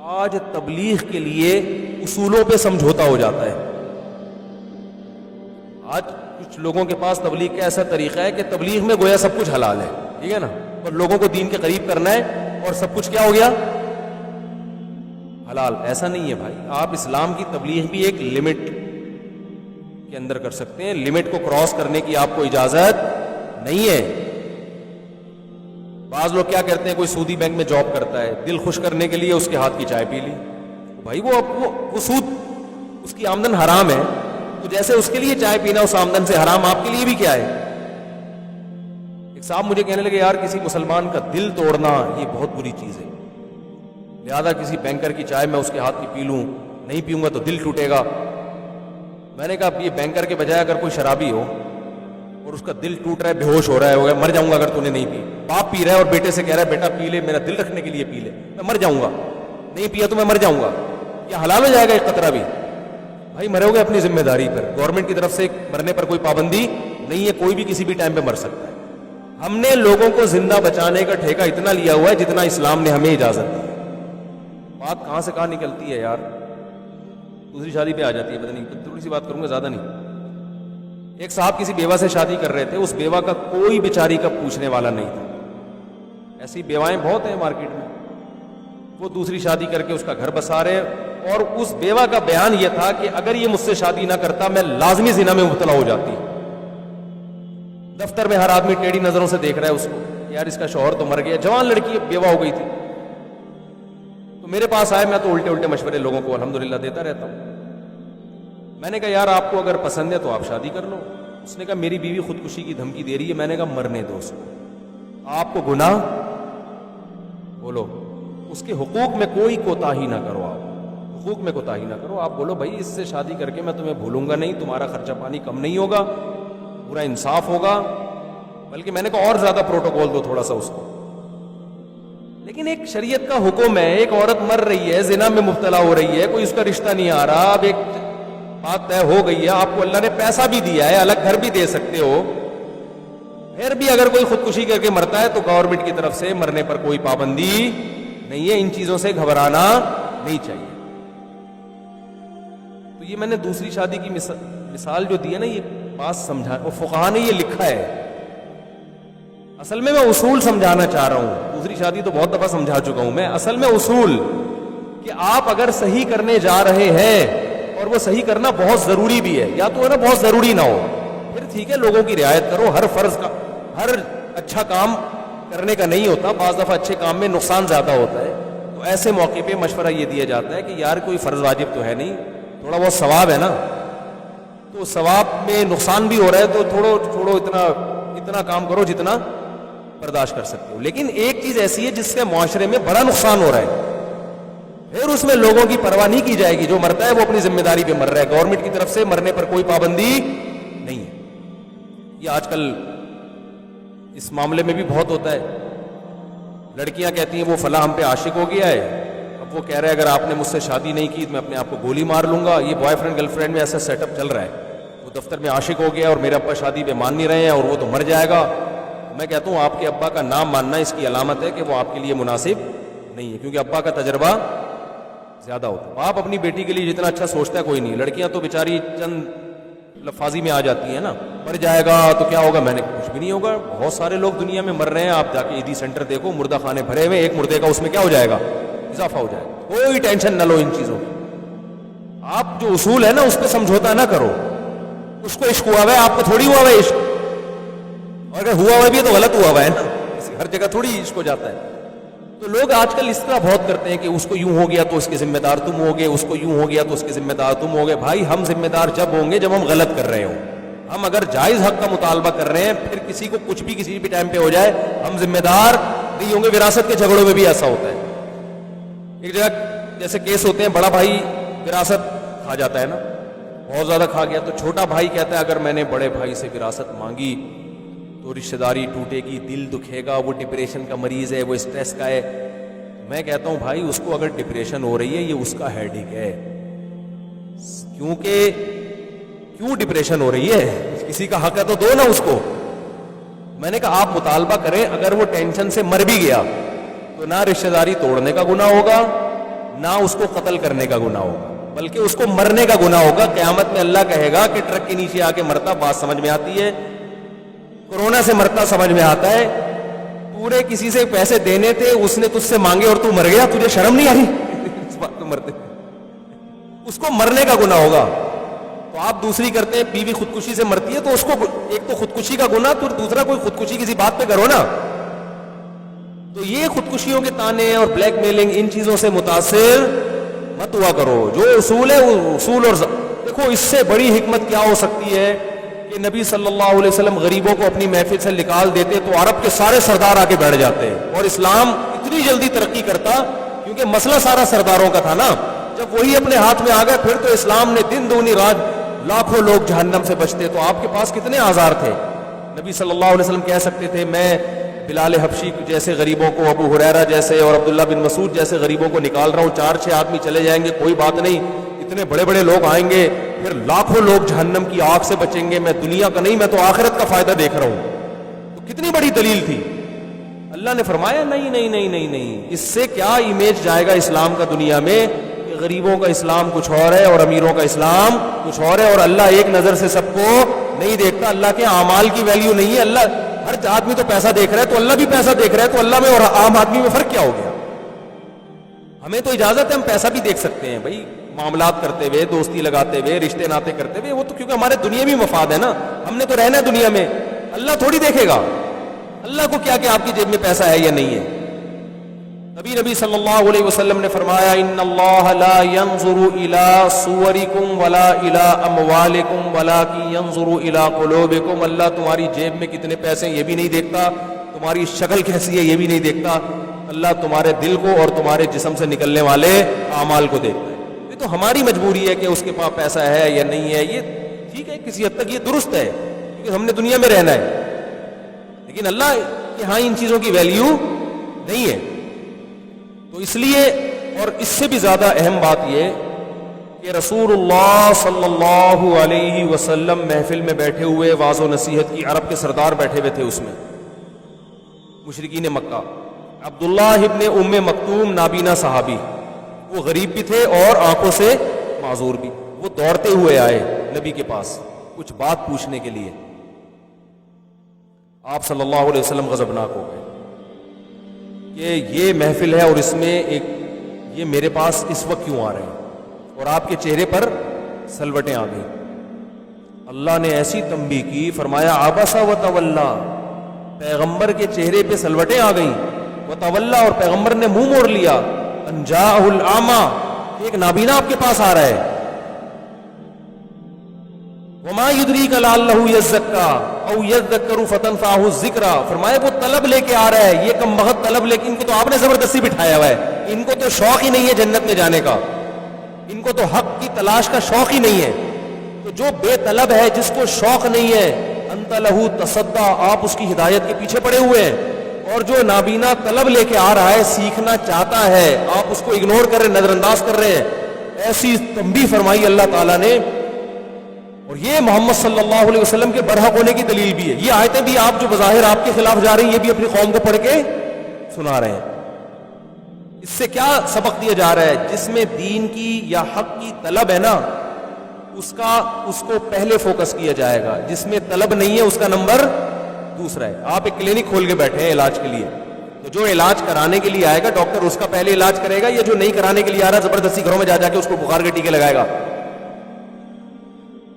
آج تبلیغ کے لیے اصولوں پہ سمجھوتا ہو جاتا ہے. آج کچھ لوگوں کے پاس تبلیغ کا ایسا طریقہ ہے کہ تبلیغ میں گویا سب کچھ حلال ہے, ٹھیک ہے نا, اور لوگوں کو دین کے قریب کرنا ہے اور سب کچھ کیا ہو گیا, حلال. ایسا نہیں ہے بھائی. آپ اسلام کی تبلیغ بھی ایک لمٹ کے اندر کر سکتے ہیں, لمٹ کو کراس کرنے کی آپ کو اجازت نہیں ہے. بعض لوگ کیا کرتے ہیں, کوئی سودی بینک میں جاب کرتا ہے, دل خوش کرنے کے لیے اس کے ہاتھ کی چائے پی لی. بھائی وہ سود, اس کی آمدن حرام ہے, تو جیسے اس کے لیے چائے پینا اس آمدن سے حرام, آپ کے لیے بھی کیا ہے. ایک صاحب مجھے کہنے لگے, یار کسی مسلمان کا دل توڑنا یہ بہت بری چیز ہے, لہذا کسی بینکر کی چائے میں اس کے ہاتھ کی پی لوں, نہیں پیوں گا تو دل ٹوٹے گا. میں نے کہا یہ بینکر کے بجائے اگر کوئی شرابی ہو اور اس کا دل ٹوٹ رہا ہے, بے ہوش ہو رہا ہے, مر جاؤں گا اگر تو نے نہیں پی, باپ پی رہا ہے اور بیٹے سے کہہ رہا ہے بیٹا پی لے, میرا دل رکھنے کے لیے پی لے, میں مر جاؤں گا, نہیں پیا تو میں مر جاؤں گا, یہ حلال ہو جائے گا ایک قطرہ بھی؟ بھائی مرو گے اپنی ذمہ داری پر, گورنمنٹ کی طرف سے مرنے پر کوئی پابندی نہیں ہے, کوئی بھی کسی بھی ٹائم پہ مر سکتا ہے. ہم نے لوگوں کو زندہ بچانے کا ٹھیکہ اتنا لیا ہوا ہے جتنا اسلام نے ہمیں اجازت دی ہے. بات کہاں سے کہاں نکلتی ہے یار, دوسری شادی پہ آ جاتی ہے. پتہ نہیں, تھوڑی سی بات کروں گا, زیادہ نہیں. ایک صاحب کسی بیوہ سے شادی کر رہے تھے, اس بیوہ کا کوئی بیچاری کا پوچھنے والا نہیں تھا. ایسی بیوائیں بہت ہیں مارکیٹ میں, وہ دوسری شادی کر کے اس کا گھر بسا رہے, اور اس بیوہ کا بیان یہ تھا کہ اگر یہ مجھ سے شادی نہ کرتا میں لازمی زنا میں مبتلا ہو جاتی. دفتر میں ہر آدمی ٹیڑھی نظروں سے دیکھ رہا ہے اس کو, یار اس کا شوہر تو مر گیا, جوان لڑکی بیوہ ہو گئی تھی. تو میرے پاس آئے, میں تو الٹے مشورے لوگوں کو الحمدللہ دیتا رہتا ہوں. میں نے کہا یار آپ کو اگر پسند ہے تو آپ شادی کر لو. اس نے کہا میری بیوی خودکشی کی دھمکی دے رہی ہے. میں نے کہا مرنے دو اس کو, آپ کو گناہ, بولو اس کے حقوق میں کوئی کوتاہی نہ کرو, آپ حقوق میں کوتاہی نہ کرو. آپ بولو بھائی اس سے شادی کر کے میں تمہیں بھولوں گا نہیں, تمہارا خرچہ پانی کم نہیں ہوگا, پورا انصاف ہوگا, بلکہ میں نے کہا اور زیادہ پروٹوکول دو تھوڑا سا اس کو. لیکن ایک شریعت کا حکم ہے, ایک عورت مر رہی ہے, زنا میں مبتلا ہو رہی ہے, کوئی اس کا رشتہ نہیں آ رہا, اب ایک بات طے ہو گئی ہے, آپ کو اللہ نے پیسہ بھی دیا ہے, الگ گھر بھی دے سکتے ہو, پھر بھی اگر کوئی خودکشی کر کے مرتا ہے تو گورنمنٹ کی طرف سے مرنے پر کوئی پابندی نہیں ہے. ان چیزوں سے گھبرانا نہیں چاہیے. تو یہ میں نے دوسری شادی کی مثال جو دی ہے نا, یہ بات سمجھا, اور فقہا نے یہ لکھا ہے. اصل میں اصول سمجھانا چاہ رہا ہوں, دوسری شادی تو بہت دفعہ سمجھا چکا ہوں میں. اصل میں اصول کہ آپ اگر صحیح کرنے جا رہے ہیں اور وہ صحیح کرنا بہت ضروری بھی ہے, یا تو ہے نا بہت ضروری نہ ہو, پھر ٹھیک ہے لوگوں کی رعایت کرو. ہر فرض کا, ہر اچھا کام کرنے کا نہیں ہوتا, بعض دفعہ اچھے کام میں نقصان زیادہ ہوتا ہے. تو ایسے موقع پہ مشورہ یہ دیا جاتا ہے کہ یار کوئی فرض واجب تو ہے نہیں, تھوڑا بہت ثواب ہے نا, تو ثواب میں نقصان بھی ہو رہا ہے تو تھوڑو اتنا کام کرو جتنا برداشت کر سکتے ہو. لیکن ایک چیز ایسی ہے جس سے معاشرے میں بڑا نقصان ہو رہا ہے, پھر اس میں لوگوں کی پرواہ نہیں کی جائے گی. جو مرتا ہے وہ اپنی ذمہ داری پہ مر رہا ہے, گورنمنٹ کی طرف سے مرنے پر کوئی پابندی نہیں ہے. یہ آج کل اس معاملے میں بھی بہت ہوتا ہے. لڑکیاں کہتی ہیں وہ فلاں ہم پہ عاشق ہو گیا ہے, اب وہ کہہ رہے ہیں اگر آپ نے مجھ سے شادی نہیں کی تو میں اپنے آپ کو گولی مار لوں گا. یہ بوائے فرینڈ گرل فرینڈ میں ایسا سیٹ اپ چل رہا ہے, وہ دفتر میں عاشق ہو گیا اور میرے ابا شادی پہ مان نہیں رہے ہیں اور وہ تو مر جائے گا. میں کہتا ہوں آپ کے ابا کا نام ماننا اس کی علامت ہے کہ وہ آپ کے لیے مناسب نہیں ہے, کیونکہ ابا کا تجربہ زیادہ ہوتا ہے. آپ اپنی بیٹی کے لیے جتنا اچھا سوچتا ہے کوئی نہیں. لڑکیاں تو بیچاری چند لفاظی میں آ جاتی ہیں نا, مر جائے گا تو کیا ہوگا, میں نے کچھ بھی نہیں ہوگا. بہت سارے لوگ دنیا میں مر رہے ہیں, آپ جا کے عیدی سینٹر دیکھو, مردہ خانے بھرے ہوئے, ایک مردے کا اس میں کیا ہو جائے گا, اضافہ ہو جائے گا. کوئی ٹینشن نہ لو ان چیزوں کی. آپ جو اصول ہے نا اس پہ سمجھوتا نہ کرو. اس کو عشق ہوا ہوا ہے, آپ کو تھوڑی ہوا ہوا ہے عشق, اور اگر ہوا ہوا بھی ہے تو غلط ہوا ہوا ہے نا, ہر جگہ تھوڑی عشق ہو جاتا ہے. تو لوگ آج کل اس طرح بہت کرتے ہیں کہ اس کو یوں ہو گیا تو اس کے ذمہ دار تم ہوگے, اس کو یوں ہو گیا تو اس کے ذمہ دار تم ہوگے. بھائی ہم ذمہ دار جب ہوں گے جب ہم غلط کر رہے ہوں. ہم اگر جائز حق کا مطالبہ کر رہے ہیں, پھر کسی کو کچھ بھی کسی بھی ٹائم پہ ہو جائے, ہم ذمہ دار نہیں ہوں گے. وراثت کے جھگڑوں میں بھی ایسا ہوتا ہے. ایک جگہ جیسے کیس ہوتے ہیں, بڑا بھائی وراثت کھا جاتا ہے نا, بہت زیادہ کھا گیا, تو چھوٹا بھائی کہتا ہے اگر میں نے بڑے بھائی سے وراثت مانگی تو رشتہ داری ٹوٹے گی, دل دکھے گا, وہ ڈپریشن کا مریض ہے, وہ اسٹریس کا ہے. میں کہتا ہوں بھائی اس کو اگر ڈپریشن ہو رہی ہے یہ اس کا ہیڈیک ہے, کیونکہ کیوں ڈپریشن ہو رہی ہے, کسی کا حق ہے تو دو نا اس کو. میں نے کہا آپ مطالبہ کریں, اگر وہ ٹینشن سے مر بھی گیا تو نہ رشتہ داری توڑنے کا گناہ ہوگا, نہ اس کو قتل کرنے کا گناہ ہوگا، بلکہ اس کو مرنے کا گناہ ہوگا. قیامت میں اللہ کہے گا کہ ٹرک کے نیچے آ کے مرتا، بات سمجھ میں آتی ہے. کورونا سے مرتا سمجھ میں آتا ہے. پورے کسی سے پیسے دینے تھے، اس نے تجھ سے مانگے اور تو مر گیا، تجھے شرم نہیں آ رہی اس بات پہ مرتے؟ اس کو مرنے کا گناہ ہوگا. تو آپ دوسری کرتے ہیں، بیوی خودکشی سے مرتی ہے تو اس کو ایک تو خودکشی کا گناہ، تو دوسرا کوئی خودکشی کسی بات پہ کرو نا. تو یہ خودکشیوں کے تانے اور بلیک میلنگ، ان چیزوں سے متاثر مت ہوا کرو. جو اصول ہے وہ اصول. اور دیکھو اس سے بڑی حکمت کیا ہو سکتی ہے کہ نبی صلی اللہ علیہ وسلم غریبوں کو اپنی محفل سے نکال دیتے تو عرب کے سارے سردار آ کے بیٹھ جاتے، اور اسلام اتنی جلدی ترقی کرتا، کیونکہ مسئلہ سارا سرداروں کا تھا نا. جب وہی اپنے ہاتھ میں آ گئے پھر تو اسلام نے دن دگنی رات لاکھوں لوگ جہنم سے بچتے. تو آپ کے پاس کتنے آزار تھے. نبی صلی اللہ علیہ وسلم کہہ سکتے تھے میں بلال حبشی جیسے غریبوں کو، ابو ہریرہ جیسے اور عبداللہ بن مسعود جیسے غریبوں کو نکال رہا ہوں، 4-6 آدمی چلے جائیں گے کوئی بات نہیں، اتنے بڑے بڑے لوگ آئیں گے پھر لاکھوں لوگ جہنم کی آگ سے بچیں گے. میں دنیا کا نہیں، میں تو آخرت کا فائدہ دیکھ رہا ہوں. تو کتنی بڑی دلیل تھی. اللہ نے فرمایا نہیں نہیں نہیں نہیں نہیں، اس سے کیا امیج جائے گا اسلام کا دنیا میں کہ غریبوں کا اسلام کچھ اور ہے اور امیروں کا اسلام کچھ اور ہے. اور اللہ ایک نظر سے سب کو نہیں دیکھتا. اللہ کے اعمال کی ویلیو نہیں ہے. اللہ ہر آدمی تو پیسہ دیکھ رہا ہے، تو اللہ بھی پیسہ دیکھ رہا ہے. تو اللہ میں اور عام آدمی میں فرق کیا ہو گیا؟ ہمیں تو اجازت ہے، ہم پیسہ بھی دیکھ سکتے ہیں بھائی، معاملات کرتے ہوئے، دوستی لگاتے ہوئے، رشتے ناتے کرتے ہوئے. وہ تو کیونکہ ہمارے دنیاوی مفاد ہے نا، ہم نے تو رہنا ہے دنیا میں. اللہ تھوڑی دیکھے گا. اللہ کو کیا کہ آپ کی جیب میں پیسہ ہے یا نہیں ہے. نبی صلی اللہ علیہ وسلم نے فرمایا ان اللہ لا ينظر الى صورکم ولا الى اموالکم ولکن ينظر الى قلوبکم. اللہ تمہاری جیب میں کتنے پیسے ہیں یہ بھی نہیں دیکھتا، تمہاری شکل کیسی ہے یہ بھی نہیں دیکھتا. اللہ تمہارے دل کو اور تمہارے جسم سے نکلنے والے اعمال کو دیکھتا ہے. یہ تو ہماری مجبوری ہے کہ اس کے پاس پیسہ ہے یا نہیں ہے. یہ ٹھیک ہے، کسی حد تک یہ درست ہے کیونکہ ہم نے دنیا میں رہنا ہے. لیکن اللہ کہ ہاں ان چیزوں کی ویلیو نہیں ہے. تو اس لیے، اور اس سے بھی زیادہ اہم بات یہ کہ رسول اللہ صلی اللہ علیہ وسلم محفل میں بیٹھے ہوئے واعظ و نصیحت کی، عرب کے سردار بیٹھے ہوئے تھے اس میں، مشرکین مکہ. عبداللہ ابن ام مکتوم نابینا صحابی، وہ غریب بھی تھے اور آنکھوں سے معذور بھی. وہ دوڑتے ہوئے آئے نبی کے پاس کچھ بات پوچھنے کے لیے. آپ صلی اللہ علیہ وسلم غضبناک ہو گئے کہ یہ محفل ہے اور اس میں یہ میرے پاس اس وقت کیوں آ رہے ہیں، اور آپ کے چہرے پر سلوٹیں آ گئیں. اللہ نے ایسی تنبیہ کی، فرمایا عبس و تولا، پیغمبر کے چہرے پہ سلوٹیں آ گئیں. و تولا، اور پیغمبر نے منہ موڑ لیا. ان جاءہ الاعمی، ایک نابینا آپ کے پاس آ رہا ہے. وما یدریک لعلہ یزکا او یذکر فتنفعہ الذکرى، فرمایا وہ طلب لے کے آ رہا ہے، یہ کم بخت طلب لے کے، ان کو تو آپ نے زبردستی بٹھایا ہوا ہے. ان کو تو شوق ہی نہیں ہے جنت میں جانے کا، ان کو تو حق کی تلاش کا شوق ہی نہیں ہے. تو جو بے طلب ہے، جس کو شوق نہیں ہے، انت لہو تصدی، آپ اس کی ہدایت کے پیچھے پڑے ہوئے ہیں. اور جو نابینا طلب لے کے آ رہا ہے، سیکھنا چاہتا ہے، آپ اس کو اگنور کر رہے، نظر انداز کر رہے ہیں. ایسی تنبیہ فرمائی اللہ تعالیٰ نے. اور یہ محمد صلی اللہ علیہ وسلم کے برحق ہونے کی دلیل بھی ہے. یہ آیتیں بھی آپ جو بظاہر آپ کے خلاف جا رہی ہیں، یہ بھی اپنی قوم کو پڑھ کے سنا رہے ہیں. اس سے کیا سبق دیا جا رہا ہے؟ جس میں دین کی یا حق کی طلب ہے نا، اس کو پہلے فوکس کیا جائے گا. جس میں طلب نہیں ہے اس کا نمبر دوسرا ہے. آپ ایک کلینک کھول کے بیٹھے ہیں علاج کے لیے، تو جو علاج کرانے کے لیے آئے گا ڈاکٹر اس کا پہلے علاج کرے گا، یا جو نہیں کرانے کے لیے آ رہا زبردستی گھروں میں جا کے اس کو بخار کے ٹیکے لگائے گا؟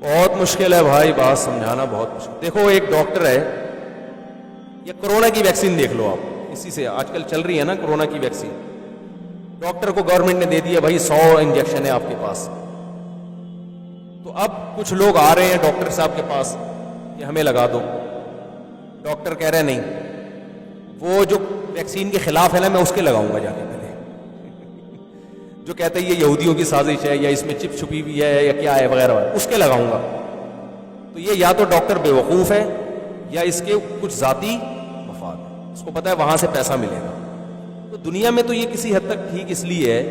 بہت مشکل ہے بھائی، بات سمجھانا بہت مشکل. دیکھو ایک ڈاکٹر ہے، یا کورونا کی ویکسین دیکھ لو آپ، اسی سے آج کل چل رہی ہے نا کورونا کی ویکسین. ڈاکٹر کو گورنمنٹ نے دے دیا بھائی 100 انجیکشن ہے آپ کے پاس. تو اب کچھ لوگ آ رہے ہیں ڈاکٹر صاحب کے پاس کہ ہمیں لگا دو. ڈاکٹر کہہ رہے نہیں، وہ جو ویکسین کے خلاف ہے نا میں اس کے لگاؤں گا جا کے پہلے. جو کہتے ہیں یہ یہودیوں کی سازش ہے، یا اس میں چپ چھپی ہوئی ہے، یا کیا ہے وغیرہ، اس کے لگاؤں گا. تو یہ یا تو ڈاکٹر بے وقوف ہے، یا اس کے کچھ ذاتی مفاد ہے، اس کو پتا ہے وہاں سے پیسہ ملے گا. تو دنیا میں تو یہ کسی حد تک ٹھیک اس لیے ہے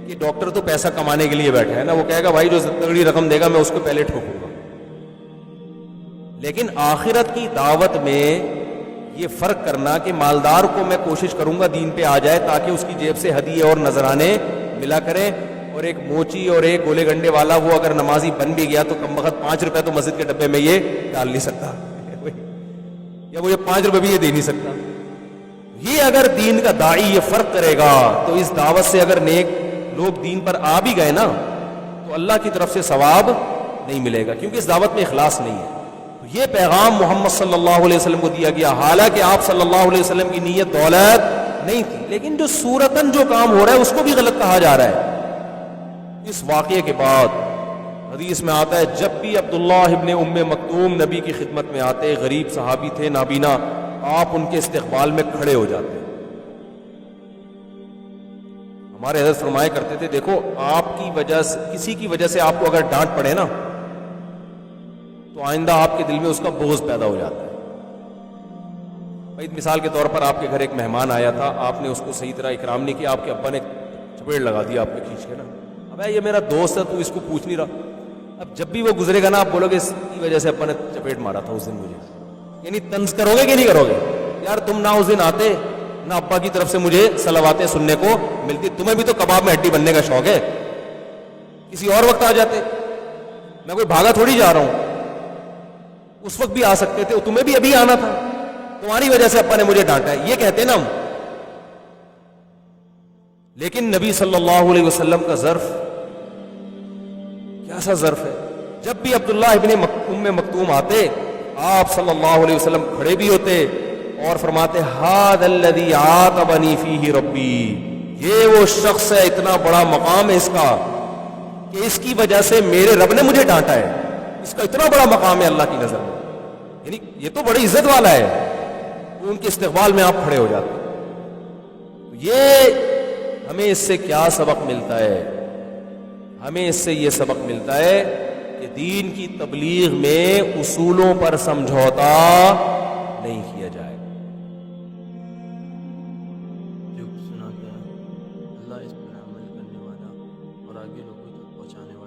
کہ ڈاکٹر تو پیسہ کمانے کے لیے بیٹھا ہے نا، وہ کہے گا بھائی جو تگڑی رقم دے گا میں اس کو پہلے ٹھوکوں گا. لیکن آخرت کی دعوت میں یہ فرق کرنا کہ مالدار کو میں کوشش کروں گا دین پہ آ جائے تاکہ اس کی جیب سے ہدیے اور نذرانے ملا کریں, اور ایک موچی اور ایک گولے گنڈے والا وہ اگر نمازی بن بھی گیا تو کم وقت 5 روپے تو مسجد کے ڈبے میں یہ ڈال نہیں سکتا, یا وہ یہ 5 روپے بھی یہ دے نہیں سکتا. یہ اگر دین کا داعی یہ فرق کرے گا تو اس دعوت سے اگر نیک لوگ دین پر آ بھی گئے نا تو اللہ کی طرف سے ثواب نہیں ملے گا, کیونکہ اس دعوت میں اخلاص نہیں ہے. یہ پیغام محمد صلی اللہ علیہ وسلم کو دیا گیا, حالانکہ آپ صلی اللہ علیہ وسلم کی نیت دولت نہیں تھی, لیکن جو صورتاً جو کام ہو رہا ہے اس کو بھی غلط کہا جا رہا ہے. اس واقعے کے بعد حدیث میں آتا ہے جب بھی عبداللہ ابن ام مکتوم نبی کی خدمت میں آتے, غریب صحابی تھے نابینا, آپ ان کے استقبال میں کھڑے ہو جاتے. ہمارے حضرت فرمایا کرتے تھے دیکھو آپ کی وجہ سے, کسی کی وجہ سے آپ کو اگر ڈانٹ پڑے نا تو آئندہ آپ کے دل میں اس کا بغض پیدا ہو جاتا ہے. بھائی مثال کے طور پر آپ کے گھر ایک مہمان آیا تھا, آپ نے اس کو صحیح طرح اکرام نہیں کیا, آپ کے ابا نے چپیڑ لگا دیا آپ پہ کھینچ کے نا, اب یہ میرا دوست ہے تو اس کو پوچھ نہیں رہا. اب جب بھی وہ گزرے گا نا آپ بولو گے اس کی وجہ سے ابا نے چپیٹ مارا تھا اس دن مجھے, یعنی طنز کرو گے کہ نہیں کرو گے؟ یار تم نہ اس دن آتے نہ ابا کی طرف سے مجھے صلواتیں سننے کو ملتی, تمہیں بھی تو کباب میں ہڈی بننے کا شوق ہے, کسی اور وقت آ جاتے, میں کوئی بھاگا تھوڑی جا رہا ہوں, اس وقت بھی آ سکتے تھے, تمہیں بھی ابھی آنا تھا, تمہاری وجہ سے ابا نے مجھے ڈانٹا ہے, یہ کہتے نا ہم. لیکن نبی صلی اللہ علیہ وسلم کا ظرف کیسا ظرف ہے, جب بھی عبداللہ ابن ام مکتوم آتے آپ صلی اللہ علیہ وسلم کھڑے بھی ہوتے اور فرماتے ھذا الذی عاتبنی فیہ ربی, یہ وہ شخص ہے, اتنا بڑا مقام ہے اس کا کہ اس کی وجہ سے میرے رب نے مجھے ڈانٹا ہے, اس کا اتنا بڑا مقام ہے اللہ کی نظر میں, یعنی یہ تو بڑی عزت والا ہے. ان کے استقبال میں آپ کھڑے ہو جاتے. یہ ہمیں اس سے کیا سبق ملتا ہے؟ ہمیں اس سے یہ سبق ملتا ہے کہ دین کی تبلیغ میں اصولوں پر سمجھوتا نہیں کیا جائے. جو سنا گیا اللہ اس پر عمل کرنے والا اور آگے لوگوں تک پہنچانے والا